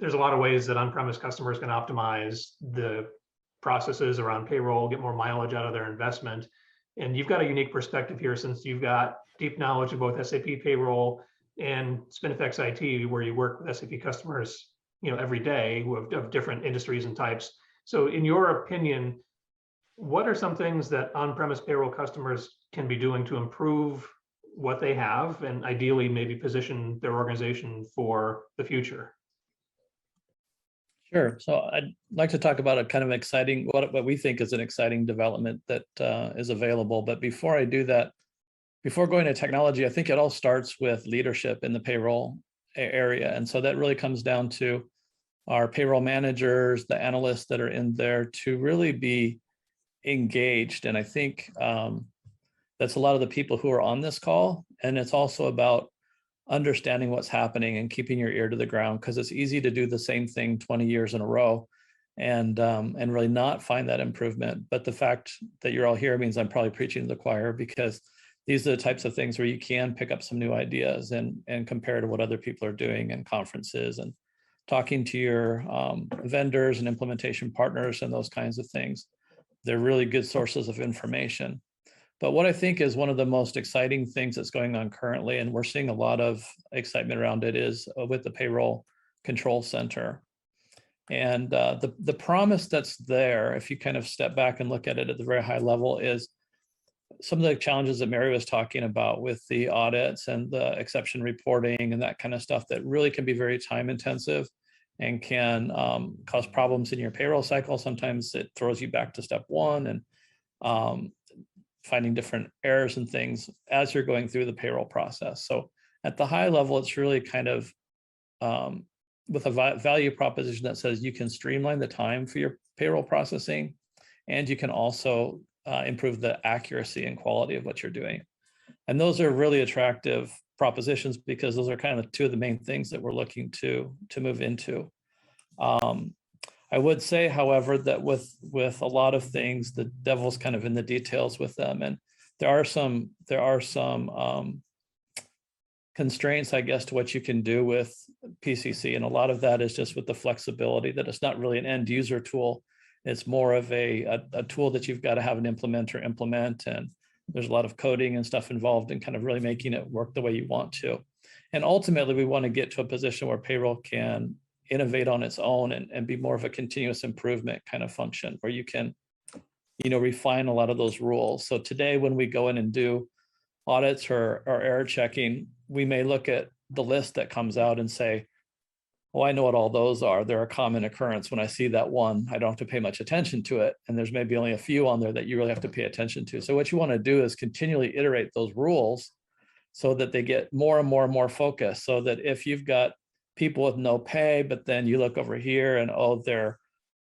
there's a lot of ways that on-premise customers can optimize the processes around payroll, get more mileage out of their investment. And you've got a unique perspective here since you've got deep knowledge of both SAP payroll and spinifexIT, where you work with SAP customers, every day of different industries and types. So in your opinion, what are some things that on-premise payroll customers can be doing to improve what they have and ideally maybe position their organization for the future? Sure. So I'd like to talk about a kind of exciting, what we think is an exciting development that is available. But before I do that, before going to technology, I think it all starts with leadership in the payroll area. And so that really comes down to our payroll managers, the analysts that are in there to really be engaged. And I think that's a lot of the people who are on this call. And it's also about understanding what's happening and keeping your ear to the ground, because it's easy to do the same thing 20 years in a row and really not find that improvement. But the fact that you're all here means I'm probably preaching to the choir, because these are the types of things where you can pick up some new ideas and compare to what other people are doing in conferences and talking to your vendors and implementation partners and those kinds of things. They're really good sources of information. But what I think is one of the most exciting things that's going on currently, and we're seeing a lot of excitement around it, is with the Payroll Control Center. And the promise that's there, if you kind of step back and look at it at the very high level, is some of the challenges that Mary was talking about with the audits and the exception reporting and that kind of stuff that really can be very time intensive and can cause problems in your payroll cycle. Sometimes it throws you back to step one and finding different errors and things as you're going through the payroll process. So at the high level, it's really kind of with a value proposition that says you can streamline the time for your payroll processing, and you can also improve the accuracy and quality of what you're doing. And those are really attractive propositions because those are kind of two of the main things that we're looking to move into. I would say, however, that with a lot of things, the devil's kind of in the details with them, and there are some constraints, I guess, to what you can do with PCC, and a lot of that is just with the flexibility that it's not really an end user tool. It's more of a tool that you've got to have an implementer implement, and there's a lot of coding and stuff involved in kind of really making it work the way you want to. And ultimately, we want to get to a position where payroll can innovate on its own and be more of a continuous improvement kind of function where you can, refine a lot of those rules. So today, when we go in and do audits or error checking, we may look at the list that comes out and say, oh, I know what all those are. They're a common occurrence. When I see that one, I don't have to pay much attention to it. And there's maybe only a few on there that you really have to pay attention to. So what you want to do is continually iterate those rules so that they get more and more and more focused, so that if you've got people with no pay, but then you look over here and, oh, they're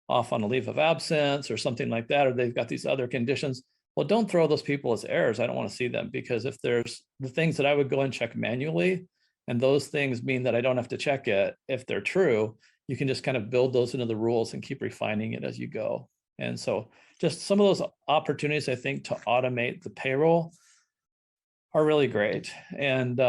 off on a leave of absence or something like that, or they've got these other conditions. Well, don't throw those people as errors. I don't want to see them, because if there's the things that I would go and check manually, and those things mean that I don't have to check it, if they're true, you can just kind of build those into the rules and keep refining it as you go. And so just some of those opportunities, I think, to automate the payroll are really great. And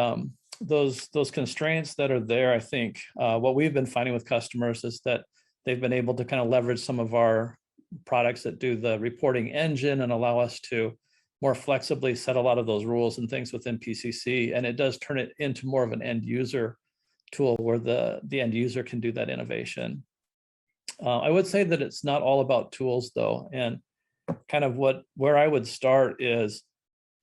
those constraints that are there, I think what we've been finding with customers is that they've been able to kind of leverage some of our products that do the reporting engine and allow us to more flexibly set a lot of those rules and things within PCC. And it does turn it into more of an end user tool where the end user can do that innovation. I would say that it's not all about tools though. And kind of where I would start is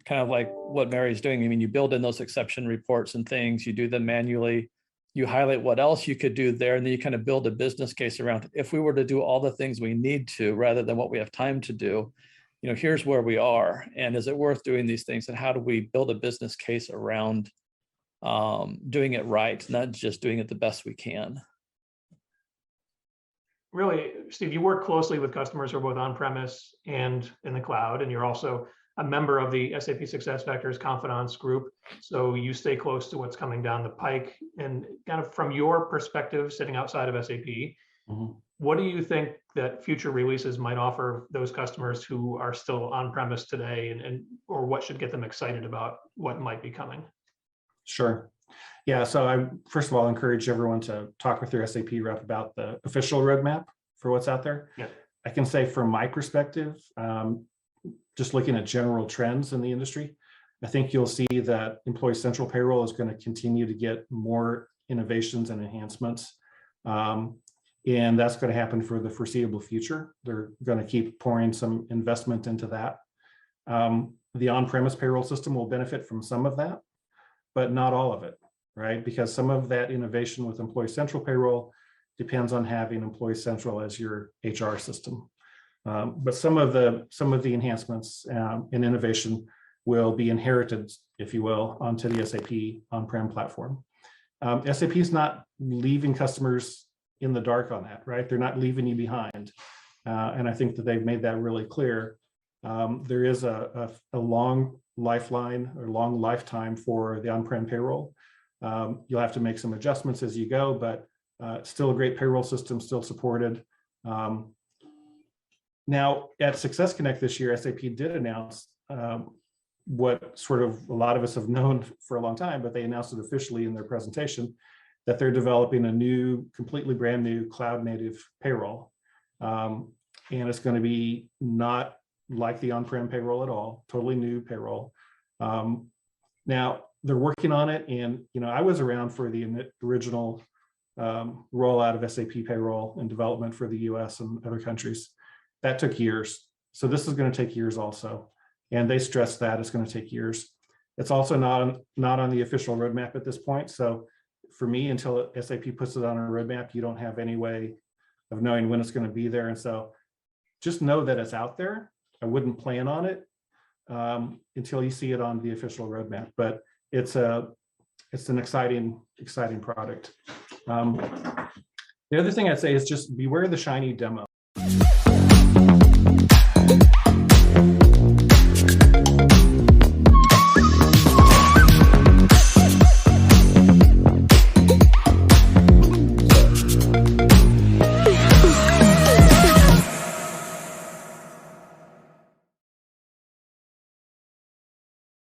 kind of like what Mary's doing. I mean, you build in those exception reports and things, you do them manually, you highlight what else you could do there, and then you kind of build a business case around, if we were to do all the things we need to, rather than what we have time to do, here's where we are, and is it worth doing these things, and how do we build a business case around doing it right, not just doing it the best we can. Really, Steve, you work closely with customers who are both on-premise and in the cloud, and you're also a member of the SAP SuccessFactors Confidence group. So you stay close to what's coming down the pike. And kind of from your perspective, sitting outside of SAP, what do you think that future releases might offer those customers who are still on-premise today, or what should get them excited about what might be coming? Sure. Yeah, so I first of all encourage everyone to talk with their SAP rep about the official roadmap for what's out there. Yeah. I can say from my perspective, just looking at general trends in the industry, I think you'll see that Employee Central Payroll is going to continue to get more innovations and enhancements. And that's going to happen for the foreseeable future. They're going to keep pouring some investment into that. The on-premise payroll system will benefit from some of that, but not all of it, right? Because some of that innovation with Employee Central Payroll depends on having Employee Central as your HR system. But some of the enhancements and innovation will be inherited, if you will, onto the SAP on-prem platform. SAP is not leaving customers in the dark on that, right? They're not leaving you behind. And I think that they've made that really clear. There is a long lifeline or long lifetime for the on-prem payroll. You'll have to make some adjustments as you go, but still a great payroll system, still supported. Now at Success Connect this year, SAP did announce what sort of a lot of us have known for a long time, but they announced it officially in their presentation that they're developing a new, completely brand new cloud native payroll. And it's going to be not like the on-prem payroll at all, totally new payroll. Now they're working on it, and I was around for the original rollout of SAP payroll and development for the US and other countries. That took years. So this is going to take years also. And they stressed that it's going to take years. It's also not on the official roadmap at this point. So for me, until SAP puts it on a roadmap, you don't have any way of knowing when it's going to be there. And so just know that it's out there. I wouldn't plan on it until you see it on the official roadmap. But it's an exciting product. The other thing I'd say is just beware the shiny demo.